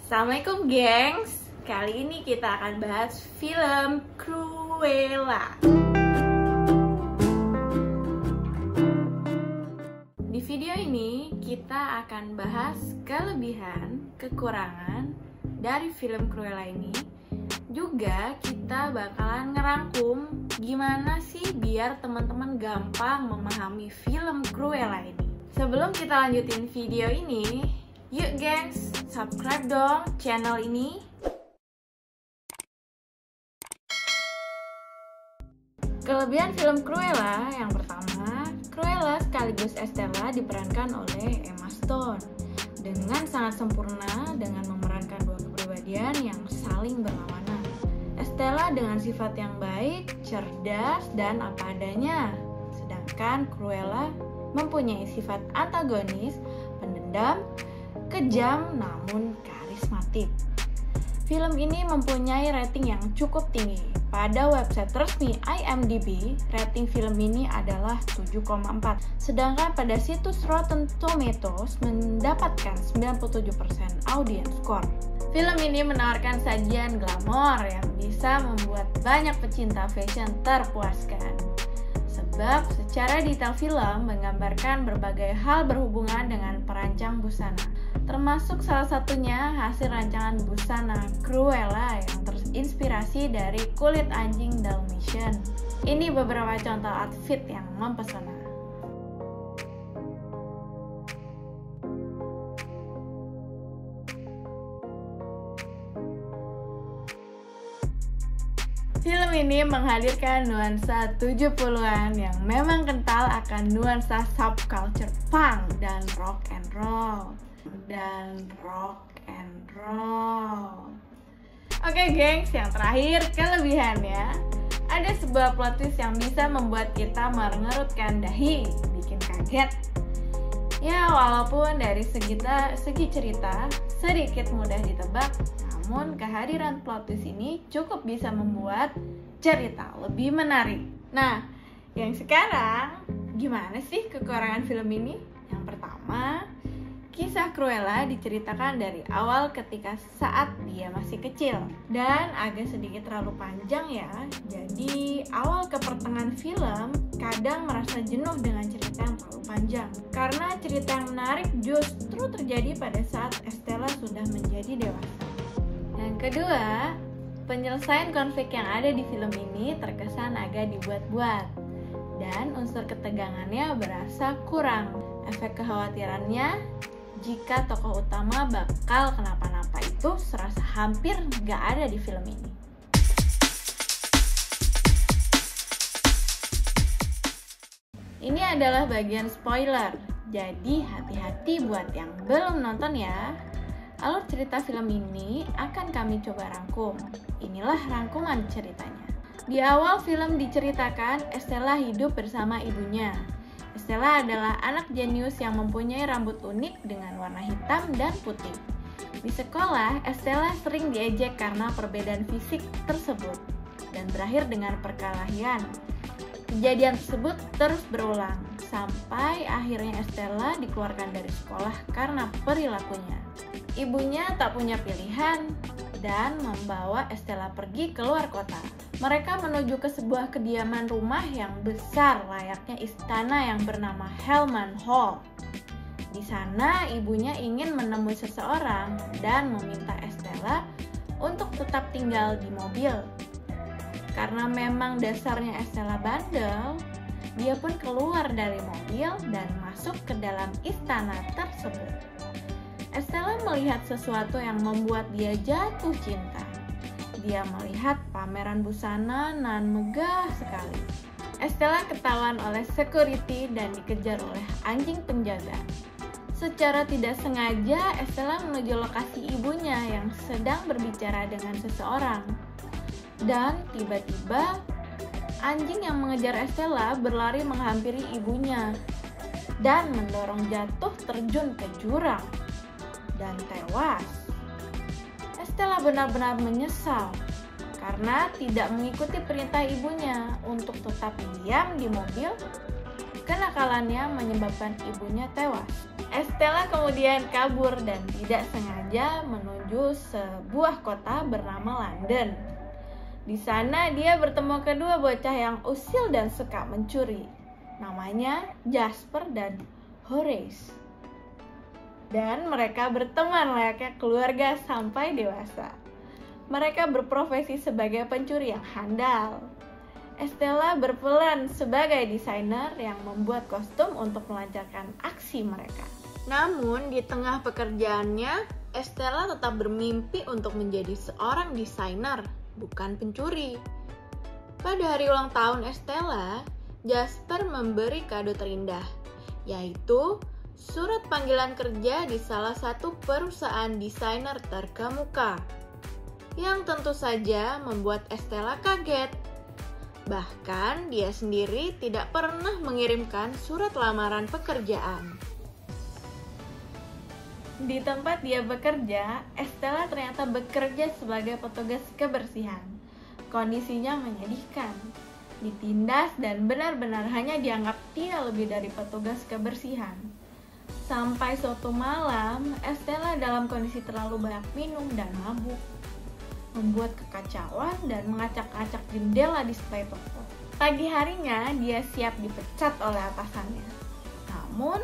Assalamualaikum gengs. Kali ini kita akan bahas film Cruella. Di video ini kita akan bahas kelebihan, kekurangan dari film Cruella ini. Juga kita bakalan ngerangkum gimana sih biar teman-teman gampang memahami film Cruella ini. Sebelum kita lanjutin video ini, yuk gengs, subscribe dong channel ini. Kelebihan film Cruella yang pertama, Cruella sekaligus Estella diperankan oleh Emma Stone dengan sangat sempurna dengan memerankan dua kepribadian yang saling berlawanan. Estella dengan sifat yang baik, cerdas, dan apa adanya, sedangkan Cruella mempunyai sifat antagonis, pendendam, kejam namun karismatik. Film ini mempunyai rating yang cukup tinggi. Pada website resmi IMDb, rating film ini adalah 7,4. Sedangkan pada situs Rotten Tomatoes mendapatkan 97% audience score. Film ini menawarkan sajian glamor yang bisa membuat banyak pecinta fashion terpuaskan. Sebab secara detail film menggambarkan berbagai hal berhubungan dengan perancang busana. Termasuk salah satunya hasil rancangan busana Cruella yang terinspirasi dari kulit anjing Dalmatian. Ini beberapa contoh outfit yang mempesona. Film ini menghadirkan nuansa 70-an yang memang kental akan nuansa subculture punk dan rock and roll. Oke gengs, yang terakhir kelebihannya. Ada sebuah plot twist yang bisa membuat kita mengerutkan dahi, bikin kaget. Ya, walaupun dari segi cerita sedikit mudah ditebak, namun kehadiran plot twist ini cukup bisa membuat cerita lebih menarik. Nah, yang sekarang gimana sih kekurangan film ini? Yang pertama, kisah Cruella diceritakan dari awal ketika saat dia masih kecil dan agak sedikit terlalu panjang ya. Jadi awal ke pertengahan film kadang merasa jenuh dengan cerita yang terlalu panjang. Karena cerita yang menarik justru terjadi pada saat Estella sudah menjadi dewasa. Yang kedua, penyelesaian konflik yang ada di film ini terkesan agak dibuat-buat dan unsur ketegangannya berasa kurang. Efek kekhawatirannya jika tokoh utama bakal kenapa-napa itu serasa hampir gak ada di film ini. Ini adalah bagian spoiler, jadi hati-hati buat yang belum nonton ya. Alur cerita film ini akan kami coba rangkum. Inilah rangkuman ceritanya. Di awal film diceritakan Estella hidup bersama ibunya. Estella adalah anak jenius yang mempunyai rambut unik dengan warna hitam dan putih. Di sekolah, Estella sering diejek karena perbedaan fisik tersebut dan berakhir dengan perkelahian. Kejadian tersebut terus berulang sampai akhirnya Estella dikeluarkan dari sekolah karena perilakunya. Ibunya tak punya pilihan dan membawa Estella pergi keluar kota. Mereka menuju ke sebuah kediaman rumah yang besar layaknya istana yang bernama Hellman Hall. Di sana ibunya ingin menemui seseorang dan meminta Estella untuk tetap tinggal di mobil. Karena memang dasarnya Estella bandel, dia pun keluar dari mobil dan masuk ke dalam istana tersebut. Estella melihat sesuatu yang membuat dia jatuh cinta. Dia melihat pameran busana nan megah sekali. Estella ketahuan oleh security dan dikejar oleh anjing penjaga. Secara tidak sengaja, Estella menuju lokasi ibunya yang sedang berbicara dengan seseorang. Dan tiba-tiba, anjing yang mengejar Estella berlari menghampiri ibunya dan mendorong jatuh terjun ke jurang dan tewas. Estella benar-benar menyesal karena tidak mengikuti perintah ibunya untuk tetap diam di mobil. Kenakalannya menyebabkan ibunya tewas. Estella kemudian kabur dan tidak sengaja bekerja menuju sebuah kota bernama London. Di sana dia bertemu kedua bocah yang usil dan suka mencuri. Namanya Jasper dan Horace. Dan mereka berteman layaknya keluarga sampai dewasa. Mereka berprofesi sebagai pencuri yang handal. Estella berperan sebagai desainer yang membuat kostum untuk melancarkan aksi mereka. Namun di tengah pekerjaannya, Estella tetap bermimpi untuk menjadi seorang desainer, bukan pencuri. Pada hari ulang tahun Estella, Jasper memberi kado terindah, yaitu surat panggilan kerja di salah satu perusahaan desainer terkemuka, yang tentu saja membuat Estella kaget. Bahkan dia sendiri tidak pernah mengirimkan surat lamaran pekerjaan. Di tempat dia bekerja, Estella ternyata bekerja sebagai petugas kebersihan. Kondisinya menyedihkan. Ditindas dan benar-benar hanya dianggap dia lebih dari petugas kebersihan. Sampai suatu malam, Estella dalam kondisi terlalu banyak minum dan mabuk, membuat kekacauan dan mengacak-acak jendela display toko. Pagi harinya, dia siap dipecat oleh atasannya. Namun,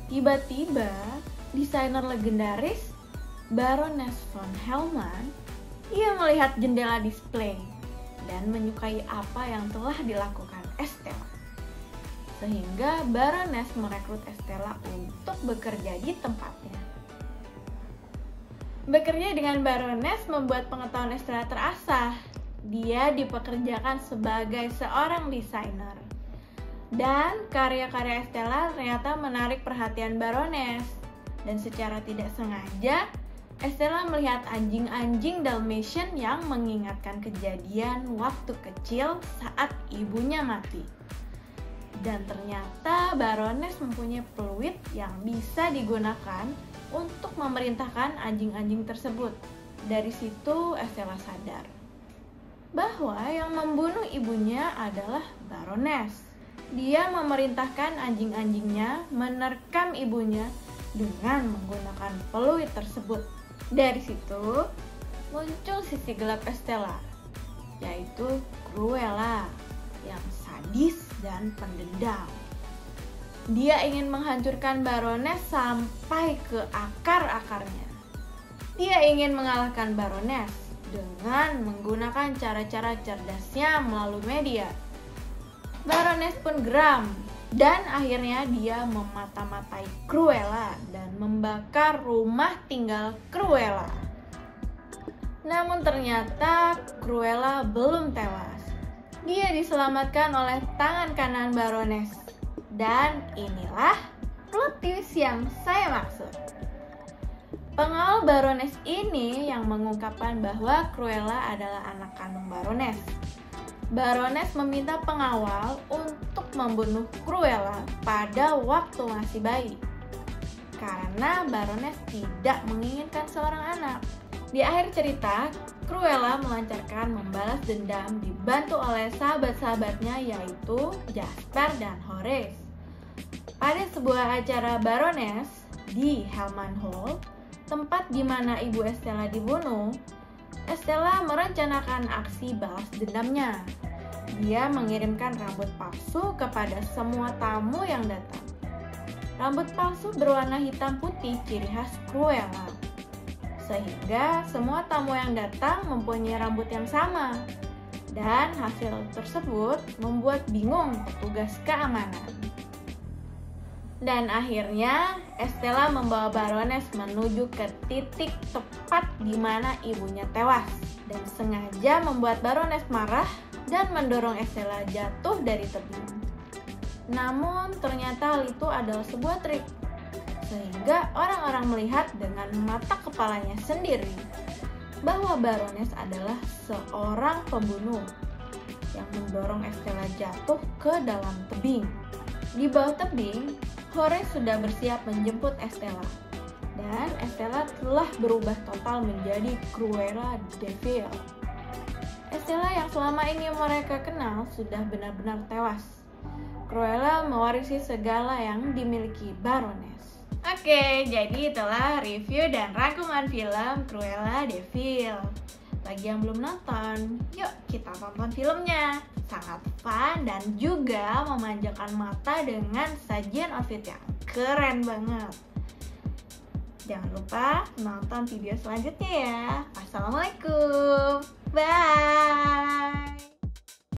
tiba-tiba, desainer legendaris, Baroness von Hellman, ia melihat jendela display dan menyukai apa yang telah dilakukan Estella. Sehingga Baroness merekrut Estella untuk bekerja di tempatnya. Bekerja dengan Baroness membuat pengetahuan Estella terasah. Dia dipekerjakan sebagai seorang desainer. Dan karya-karya Estella ternyata menarik perhatian Baroness. Dan secara tidak sengaja, Estella melihat anjing-anjing Dalmatian yang mengingatkan kejadian waktu kecil saat ibunya mati. Dan ternyata Baroness mempunyai peluit yang bisa digunakan untuk memerintahkan anjing-anjing tersebut. Dari situ Estella sadar bahwa yang membunuh ibunya adalah Baroness. Dia memerintahkan anjing-anjingnya menerkam ibunya dengan menggunakan peluit tersebut. Dari situ muncul sisi gelap Estella, yaitu Cruella yang sadis dan pendendam. Dia ingin menghancurkan Baroness sampai ke akar-akarnya. Dia ingin mengalahkan Baroness dengan menggunakan cara-cara cerdasnya melalui media. Baroness pun geram dan akhirnya dia memata-matai Cruella dan membakar rumah tinggal Cruella. Namun ternyata Cruella belum tewas. Dia diselamatkan oleh tangan kanan Baroness. Dan inilah plot twist yang saya maksud. Pengawal Baroness ini yang mengungkapkan bahwa Cruella adalah anak kandung Baroness. Baroness meminta pengawal untuk membunuh Cruella pada waktu masih bayi. Karena Baroness tidak menginginkan seorang anak. Di akhir cerita, Cruella melancarkan membalas dendam dibantu oleh sahabat-sahabatnya yaitu Jasper dan Horace. Pada sebuah acara Baroness di Hellman Hall, tempat di mana ibu Estella dibunuh, Estella merencanakan aksi balas dendamnya. Dia mengirimkan rambut palsu kepada semua tamu yang datang. Rambut palsu berwarna hitam putih ciri khas Cruella. Sehingga semua tamu yang datang mempunyai rambut yang sama. Dan hasil tersebut membuat bingung petugas keamanan. Dan akhirnya Estella membawa Baroness menuju ke titik tepat di mana ibunya tewas. Dan sengaja membuat Baroness marah dan mendorong Estella jatuh dari tebing. Namun ternyata hal itu adalah sebuah trik. Sehingga orang-orang melihat dengan mata kepalanya sendiri bahwa Baroness adalah seorang pembunuh yang mendorong Estella jatuh ke dalam tebing. Di bawah tebing, Horace sudah bersiap menjemput Estella. Dan Estella telah berubah total menjadi Cruella de Vil. Estella yang selama ini mereka kenal sudah benar-benar tewas. Cruella mewarisi segala yang dimiliki Baroness. Oke, jadi itulah review dan rangkuman film Cruella de Vil. Bagi yang belum nonton, yuk kita tonton filmnya. Sangat fun dan juga memanjakan mata dengan sajian outfit yang keren banget. Jangan lupa nonton video selanjutnya ya. Assalamualaikum. Bye.